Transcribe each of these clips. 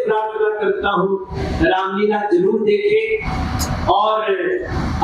प्रार्थना करता हूँ रामलीला जरूर देखें। और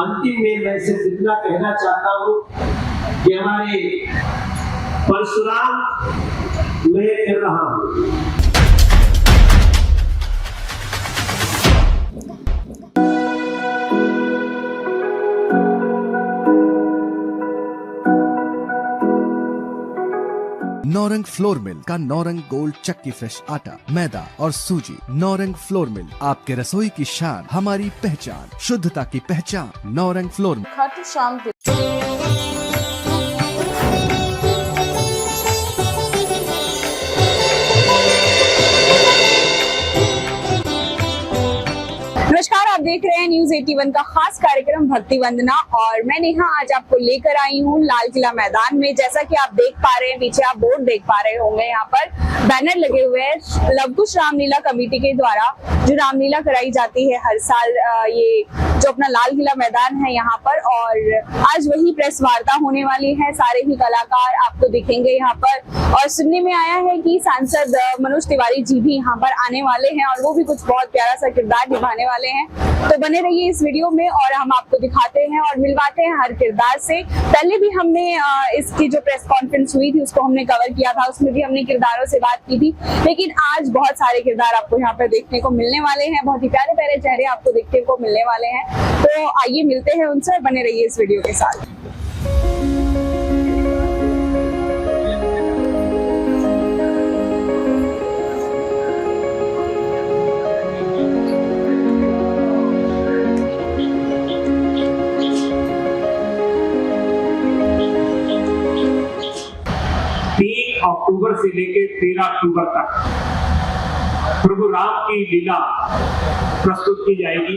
अंतिम में मैं सिर्फ इतना कहना चाहता हूँ कि हमारे परशुराम मैं कर रहा हूँ। नौरंग फ्लोर मिल का नौरंग गोल्ड चक्की फ्रेश आटा, मैदा और सूजी। नौरंग फ्लोर मिल, आपके रसोई की शान, हमारी पहचान, शुद्धता की पहचान। Naurang flour mill. खाटू श्याम नमस्कार, आप देख रहे हैं न्यूज 81 का खास कार्यक्रम भक्ति वंदना और मैं नेहा आज आपको लेकर आई हूँ लाल किला मैदान में। जैसा कि आप देख पा रहे हैं, पीछे आप बोर्ड देख पा रहे होंगे, यहाँ पर बैनर लगे हुए हैं लवकुश रामलीला कमेटी के द्वारा जो रामलीला कराई जाती है हर साल। ये जो अपना लाल किला मैदान है यहाँ पर, और आज वही प्रेस वार्ता होने वाली है। सारे ही कलाकार आपको दिखेंगे यहाँ पर और सुनने में आया है कि सांसद मनोज तिवारी जी भी यहाँ पर आने वाले हैं और वो भी कुछ बहुत प्यारा सा किरदार निभाने वाले हैं। तो बने रहिए इस वीडियो में और हम आपको दिखाते हैं और मिलवाते हैं हर किरदार से। पहले भी हमने इसकी जो प्रेस कॉन्फ्रेंस हुई थी उसको हमने कवर किया था, उसमें भी हमने किरदारों से बात की थी, लेकिन आज बहुत सारे किरदार आपको यहाँ पर देखने को मिलने वाले हैं। बहुत ही प्यारे प्यारे चेहरे आपको देखने को मिलने वाले हैं। तो आइए मिलते हैं उनसे, बने रहिए इस वीडियो के साथ। 3 अक्टूबर से लेकर 13 अक्टूबर तक प्रभु राम की लीला प्रस्तुत की जाएगी।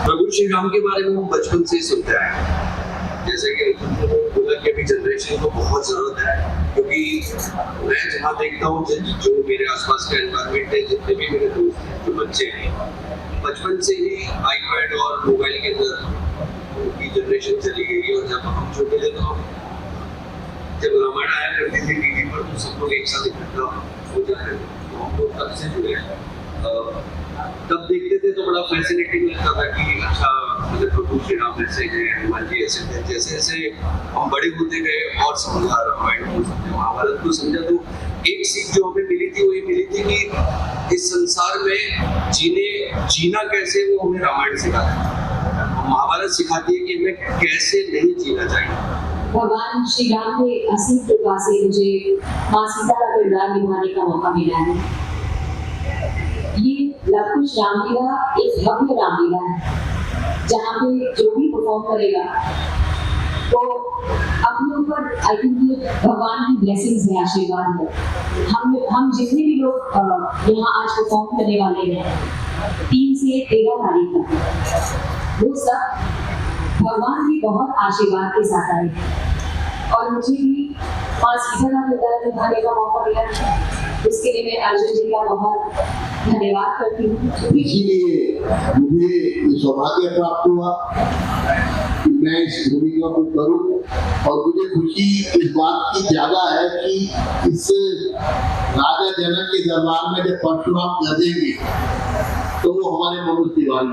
प्रभु श्री राम के बारे में हम बचपन से सुनते आए हैं, जैसे कि बोला कि अभी जनरेशन को बहुत जरूरत है, क्योंकि मैं जहाँ देखता हूँ जो मेरे आसपास का एनवायरनमेंट है, जितने भी मेरे दोस्त हैं, जो बच्चे हैं, बचपन से ही आईपैड और मोबाइल के अंदर उनकी जनरेशन चली गई है। और जब हम छोटे थे तो जब रामायण आया करती थी टीवी पर तो सब लोग एक साथ इकट्ठा हो जाते थे, तो हम लोग तब से जुड़े हैं। तब देखते थे तो बड़ा फैसिनेटिंग लगता था कि अच्छा मतलब प्रभु श्री राम ऐसे हैं, हनुमान जी ऐसे थे। जैसे जैसे हम बड़े होते गए और समझा रामायण को समझा, महाभारत को समझा, तो एक सीख जो हमें मिली थी वही मिली थी कि इस संसार में जीना कैसे, वो हमें रामायण सिखाता है। महाभारत सिखाती है कि हमें कैसे नहीं जीना चाहिए। भगवान श्री राम के असीम कृपा से मुझे माँ सीता का किरदार निभाने का मौका मिला है। ये लवकुश रामलीला एक भव्य रामलीला है, जहाँ पे जो भी परफॉर्म करेगा तो अपने ऊपर आई थिंक ये भगवान की ब्लेसिंग्स है, आशीर्वाद है। हम जितने भी लोग यहाँ आज परफॉर्म करने वाले हैं 3 से 13 तारीख तक, वो सब भगवान की बहुत आशीर्वाद के साथ आए। और मुझे भी माँ सीता का किरदार निभाने का मौका मिला, उसके लिए मैं अर्जुन जी का बहुत धन्यवाद करती हूँ। इसीलिए मुझे ये सौभाग्य प्राप्त हुआ कि मैं इस भूमिका को करूं, और मुझे खुशी इस बात की ज्यादा है कि इस राजा जनक के दरबार में जब परशुराम गदेंगे तो वो हमारे मनोज तिवारी,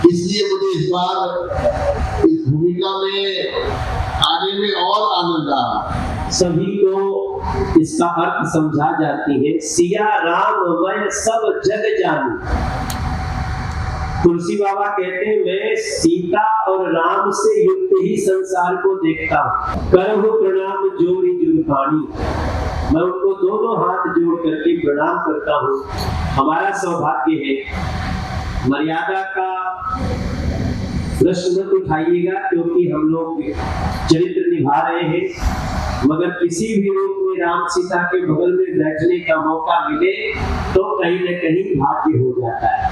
इसलिए मुझे इस बार इस भूमिका में आने में और आनंद आया। सभी को इसका अर्थ समझा जाती है। सिया राम मैं सब जग जानू। तुलसी बाबा कहते हैं मैं सीता और राम से युक्त ही संसार को देखता हूँ। करहु प्रणाम जोड़ी जुर्फानी, मैं उनको दोनों हाथ जोड़ करके प्रणाम करता हूँ। हमारा सौभाग्य है। मर्यादा का प्रश्न मत उठाइएगा, क्योंकि हम लोग चरित्र निभा रहे हैं, मगर किसी भी रूप में राम सीता के बगल में बैठने का मौका मिले तो कहीं न कहीं भाग्य हो जाता है।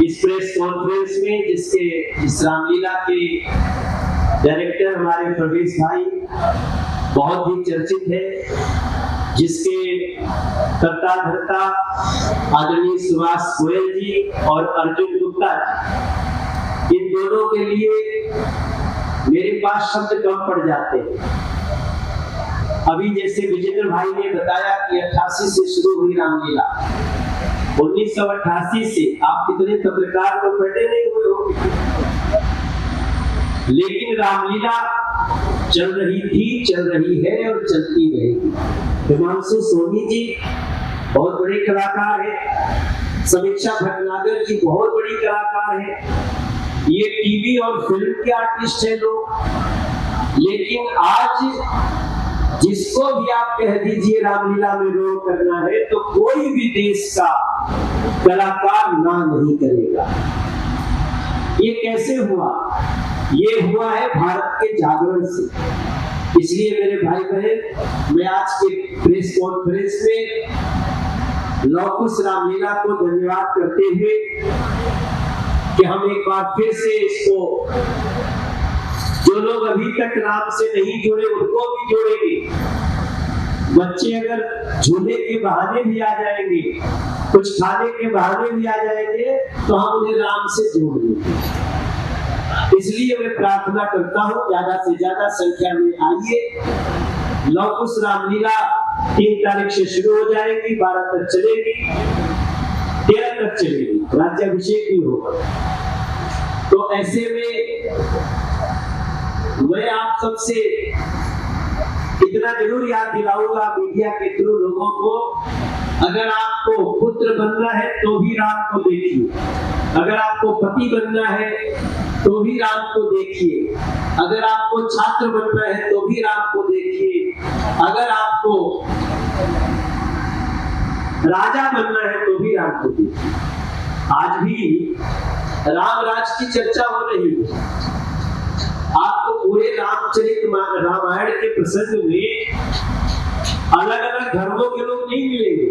इस प्रेस कॉन्फ्रेंस में जिस रामलीला के डायरेक्टर हमारे प्रवेश भाई बहुत ही चर्चित है, जिसके कर्ता धर्ता आदरणीय सुभाष गोयल जी और अर्जुन गुप्ता जी, इन दोनों के लिए मेरे पास शब्द कम पड़ जाते हैं। अभी जैसे विजेंद्र भाई ने बताया कि 88 से शुरू हुई रामलीला, 1988 से आप कितने पत्रकार तो पैदा नहीं हुए होंगे, लेकिन रामलीला चल रही थी, चल रही है और चलती रहेगी। हिमांशु सोनी जी बहुत बड़े कलाकार हैं, समीक्षा भटनागर जी बहुत बड़ी कलाकार हैं, ये टीवी और फिल्म के आर्टिस्ट हैं लोग। लेकिन आज जिसको भी आप कह दीजिए रामलीला में रोल करना है तो कोई भी देश का कलाकार ना नहीं करेगा। ये कैसे हुआ? ये हुआ है भारत के जागरण से। इसलिए मेरे भाई बहन, मैं आज के प्रेस कॉन्फ्रेंस में लौह कुश रामलीला को धन्यवाद करते हुए कि हम एक बार फिर से इसको, जो लोग अभी तक राम से नहीं जुड़े उनको भी जोड़ेंगे। बच्चे अगर झूले के बहाने भी आ जाएंगे, कुछ खाने के बहाने भी आ जाएंगे, तो हम उन्हें राम से जोड़ देंगे। इसलिए मैं प्रार्थना करता हूँ ज्यादा से ज्यादा संख्या में आइए। लौह कुश रामलीला 3 तारीख से शुरू हो जाएगी, 12 तक चलेगी, 13 तक चलेगी, राज्याभिषेक भी होगा। तो ऐसे में मैं आप सबसे इतना जरूर याद दिलाऊंगा मीडिया के थ्रू लोगों को, अगर आपको पुत्र बनना है तो भी राम को देखिए, अगर आपको पति बनना है तो भी राम को देखिए, अगर आपको छात्र बनना है तो भी राम को देखिए, अगर आपको राजा बनना है तो भी राम को देखिए। आज भी राम राज की चर्चा हो रही है। आपको पूरे रामचरित रामायण के प्रसंग में अलग अलग धर्मों के लोग नहीं मिलेंगे।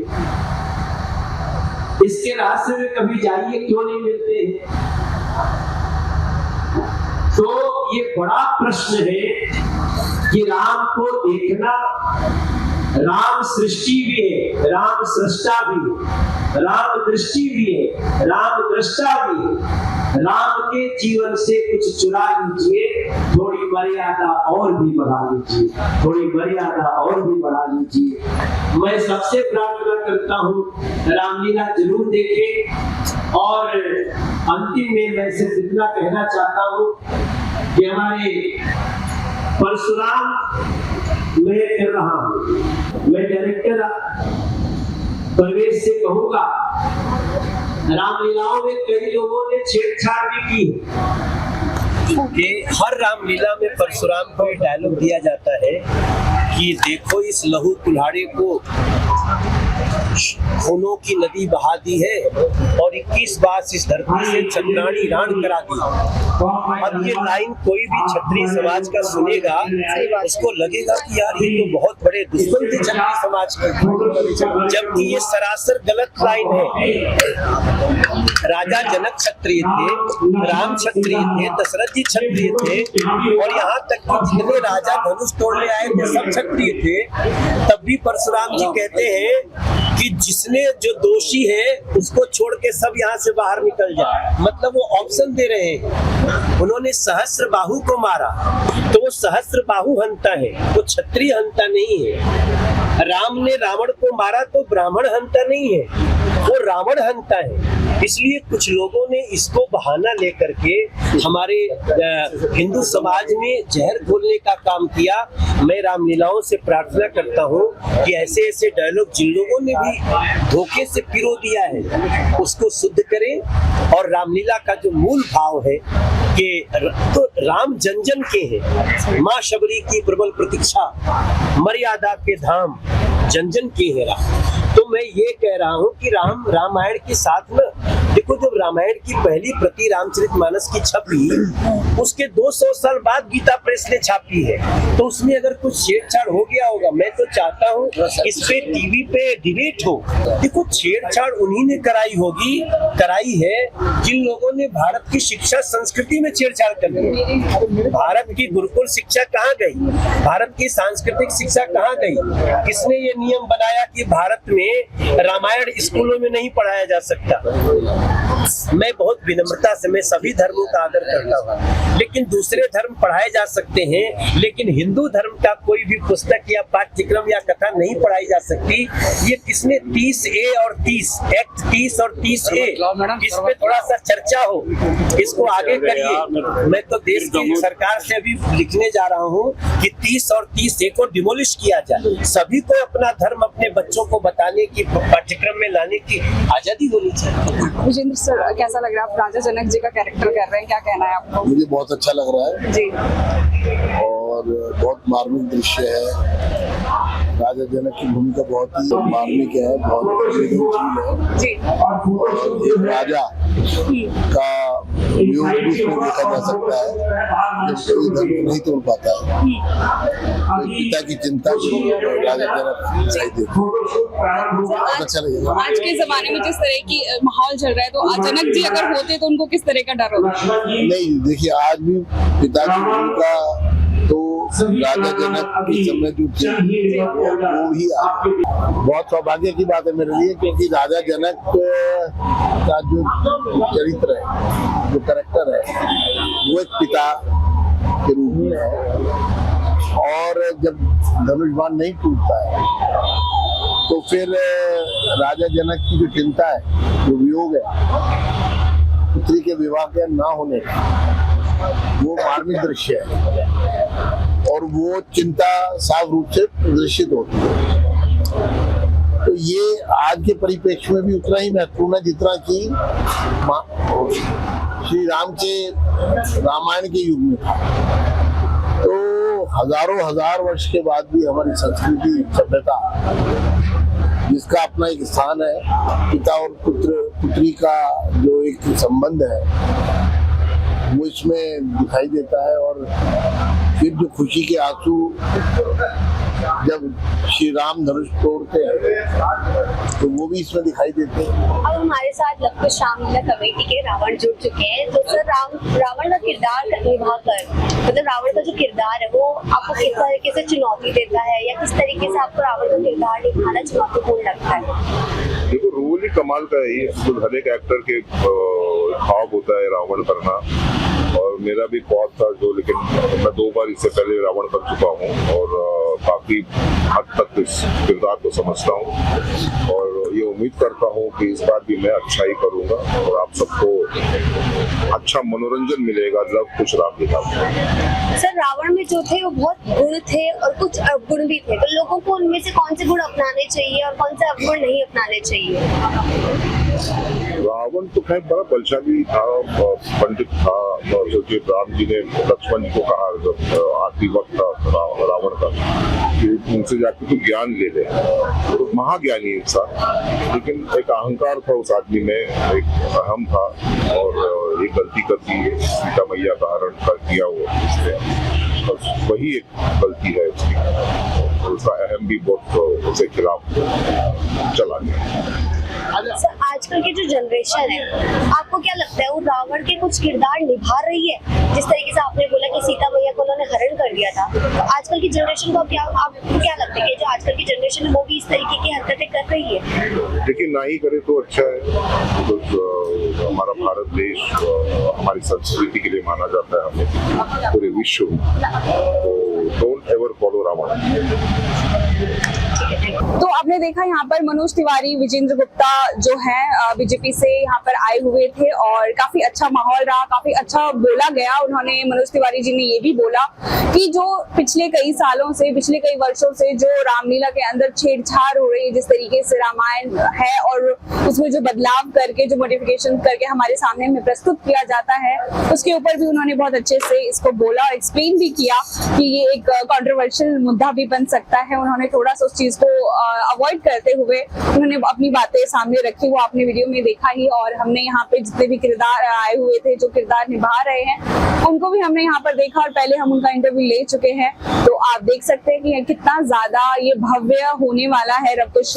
इसके रहस्य में कभी जाइए, क्यों नहीं मिलते हैं? तो ये बड़ा प्रश्न है कि राम को देखना, राम सृष्टि भी है, राम सृष्टा भी है, राम दृष्टि भी है, राम दृष्टा भी है। राम के जीवन से कुछ चुरा लीजिए, थोड़ी मर्यादा और भी बढ़ा लीजिए, थोड़ी मर्यादा और भी बढ़ा लीजिए। मैं सबसे प्रार्थना करता हूँ रामलीला जरूर देखें। और अंतिम में मैं सिर्फ इतना कहना चाहता हूँ कि हमारे परशुराम, मैं कर रहा हूँ, मैं डायरेक्टर परवेश से कहूंगा, रामलीलाओं में कई लोगों ने छेड़छाड़ भी की कि हर रामलीला में परशुराम को डायलॉग दिया जाता है कि देखो इस लहू कुल्हाड़े को खूनों की नदी बहा दी है और 21 बार इस धरती से छत्राणी राण करा दी। अब ये लाइन कोई भी क्षत्रिय समाज का सुनेगा, उसको लगेगा कि यार ये तो बहुत बड़े दुश्मन थे क्षत्रिय समाज के, जबकि ये सरासर गलत लाइन है। राजा जनक क्षत्रिय थे, राम क्षत्रिय थे, दशरथ जी क्षत्रिय थे, और यहाँ तक कि जितने राजा धनुष तोड़ने आए थे सब क्षत्रिय थे। तब भी परशुराम जी कहते हैं कि जिसने जो दोषी है उसको छोड़ के सब यहाँ से बाहर निकल जाए। मतलब वो ऑप्शन दे रहे हैं। उन्होंने सहस्त्र बाहु को मारा तो वो सहस्त्र बाहु हंता है, वो क्षत्रिय हंता नहीं है। राम ने रावण को मारा तो ब्राह्मण हंता नहीं है, वो रावण हंता है। इसलिए कुछ लोगों ने इसको बहाना लेकर के हमारे हिंदू समाज में जहर घोलने का काम किया। मैं रामलीलाओं से प्रार्थना करता हूँ कि ऐसे ऐसे डायलॉग जिन लोगों ने भी धोखे से पिरो दिया है उसको शुद्ध करें। और रामलीला का जो मूल भाव है कि तो राम जन जन के हैं, माँ शबरी की प्रबल प्रतीक्षा, मर्यादा के धाम जन जन के हैं राम। तो मैं ये कह रहा हूँ कि रामायण के साथ में देखो, जब रामायण की पहली प्रति रामचरितमानस की छपी, उसके 200 साल बाद गीता प्रेस ने छापी है, तो उसमें अगर कुछ छेड़छाड़ हो गया होगा, मैं तो चाहता हूँ इस पे टीवी पे डिबेट हो। देखो, छेड़छाड़ उन्हीं ने कराई है जिन लोगों ने भारत की शिक्षा संस्कृति में छेड़छाड़ कर दी। भारत की गुरुकुल शिक्षा कहाँ गई? भारत की सांस्कृतिक शिक्षा कहाँ गई? किसने ये नियम बनाया कि भारत में रामायण स्कूलों में नहीं पढ़ाया जा सकता? मैं बहुत विनम्रता से, मैं सभी धर्मों का आदर करता हूँ, लेकिन दूसरे धर्म पढ़ाए जा सकते हैं, लेकिन हिंदू धर्म का कोई भी पुस्तक या पाठ्यक्रम या कथा नहीं पढ़ाई जा सकती। ये किसने 30A और 30 एक्ट 30 और 30A, इस पे थोड़ा सा चर्चा हो, इसको आगे करिए। मैं तो देश की सरकार से अभी लिखने जा रहा हूँ कि 30 और 30A को डिमोलिश किया जाए। सभी को अपना धर्म अपने बच्चों को बताने की, पाठ्यक्रम में लाने की आजादी होनी चाहिए। विजेंद्र सर, कैसा लग रहा है? आप राजा जनक जी का कैरेक्टर कर रहे हैं, क्या कहना है आपको? मुझे बहुत अच्छा लग रहा है जी, और बहुत मार्मिक दृश्य है। राजा जनक की भूमिका बहुत ही मार्मिक है, बहुत संवेदनशील है। जी, और एक राजा का वियोग भी इसमें देखा जा सकता है, जब कोई धर्म को नहीं तोड़ पाता है, तो पिता की चिंता भी राजा जनक दिखाई देती है। अच्छा लगेगा। आज के जमाने में जिस तरह की माहौल चल रहा है, तो जनक जी अगर होते तो उनको किस तरह का डर होता? नहीं, देखिए आज भी पिता की भूमिका तो राजा जनक के समय जो थी वो ही आगे। बहुत सौभाग्य की बात है मेरे लिए, क्योंकि राजा जनक का जो चरित्र है, जो कैरेक्टर है, वो एक पिता के रूप में है। और जब धनुष बाण नहीं टूटता है तो फिर राजा जनक की जो चिंता है, जो वियोग है पुत्री के विवाह के ना होने का, वो मार्मिक दृश्य है और वो चिंता साफ रूप से प्रदर्शित होती है। तो ये आज के परिप्रेक्ष्य में भी उतना ही महत्वपूर्ण है जितना कि श्री राम के रामायण के युग में था। तो हजारों हजार वर्ष के बाद भी हमारी संस्कृति, सभ्यता, जिसका अपना एक स्थान है, पिता और पुत्री का जो एक संबंध है, वो इसमें दिखाई देता है। और फिर जो खुशी के आंसू जब श्री राम धनुष तोड़ते हैं तो वो भी इसमें दिखाई देते हैं। अब हमारे साथ लवकुश रामलीला कमेटी के रावण जुड़ चुके हैं। तो सर, रावण का किरदार निभाकर, मतलब रावण का जो किरदार है वो आपको किस तरीके से चुनौती देता है, या किस तरीके से आपको रावण का किरदार निभाना चुनौतीपूर्ण लगता है? देखो, रोल ही कमाल का है, ये हर एक एक्टर के ख्वाब होता है रावण करना, और मेरा भी ख्वाब था जो, लेकिन मैं 2 बार इससे पहले रावण कर चुका हूँ और काफी हद तक इस किरदार को समझता हूँ, और ये उम्मीद करता हूँ कि इस बार भी मैं अच्छा ही करूँगा और आप सबको अच्छा मनोरंजन मिलेगा लवकुश रामलीला। सर, रावण में जो थे वो बहुत गुण थे और कुछ अवगुण भी थे, तो लोगों को उनमें से कौन से गुण अपनाने चाहिए और कौन से अवगुण नहीं अपनाने चाहिए? रावण तो खैर बड़ा बलशाली था, पंडित था, क्योंकि राम जी ने लक्ष्मण जी को कहा जब आखिरी वक्त था रावण का कि उनसे जाकर तो ज्ञान ले ले, तो महाज्ञानी इंसान, लेकिन एक अहंकार था उस आदमी में, एक अहम था, और एक गलती करती है सीता मैया का हरण कर दिया वो, इसलिए वही एक गलती है उसकी, उसका अहम भी बहुत उसके खिलाफ चला गया। सर, आजकल की जो जनरेशन है, आपको क्या लगता है वो रावण के कुछ किरदार निभा रही है? जिस तरीके से आपने बोला कि सीता मैया को उन्होंने हरण कर दिया था, तो आजकल की जनरेशन को आपको क्या लगता है कि जो आजकल की जनरेशन है वो भी इस तरीके की हरकतें कर रही है? लेकिन ना ही करे तो अच्छा है, तो हमारा भारत देश हमारी संस्कृति के लिए माना जाता है हमें पूरे विश्व में, तो डोंट एवर फॉलो रावण। तो आपने देखा यहाँ पर मनोज तिवारी, विजेंद्र गुप्ता जो है बीजेपी से यहाँ पर आए हुए थे और काफी अच्छा माहौल रहा, काफी अच्छा बोला गया। उन्होंने, मनोज तिवारी जी ने ये भी बोला कि जो पिछले कई सालों से, पिछले कई वर्षों से जो रामलीला के अंदर छेड़छाड़ हो रही है, जिस तरीके से रामायण है और उसमें जो बदलाव करके, जो मॉडिफिकेशन करके हमारे सामने में प्रस्तुत किया जाता है, उसके ऊपर भी उन्होंने बहुत अच्छे से इसको बोला, एक्सप्लेन भी किया कि ये एक कंट्रोवर्शियल मुद्दा भी बन सकता है। उन्होंने थोड़ा सा उस चीज को अवॉइड करते हुए उन्होंने अपनी बातें सामने रखी, वो आपने वीडियो में देखा ही। और हमने यहाँ पे जितने भी किरदार आए हुए थे, जो किरदार निभा रहे हैं, उनको भी हमने यहाँ पर देखा और पहले हम उनका इंटरव्यू ले चुके हैं। तो आप देख सकते हैं कि कितना ज्यादा ये भव्य होने वाला है। लवकुश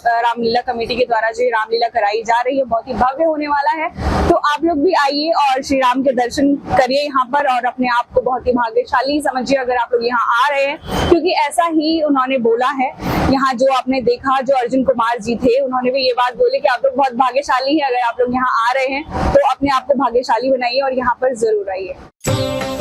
रामलीला कमेटी के द्वारा जो रामलीला कराई जा रही है, बहुत ही भव्य होने वाला है। तो आप लोग भी आइए और श्री राम के दर्शन करिए यहाँ पर, और अपने आप को बहुत ही भाग्यशाली समझिए अगर आप लोग यहाँ आ रहे हैं, क्योंकि ऐसा ही उन्होंने बोला है। यहाँ जो आपने देखा जो अर्जुन कुमार जी थे, उन्होंने भी ये बात बोली कि आप लोग बहुत भाग्यशाली हैं, अगर आप लोग यहाँ आ रहे हैं तो अपने आप को भाग्यशाली बनाइए और यहाँ पर जरूर आइए।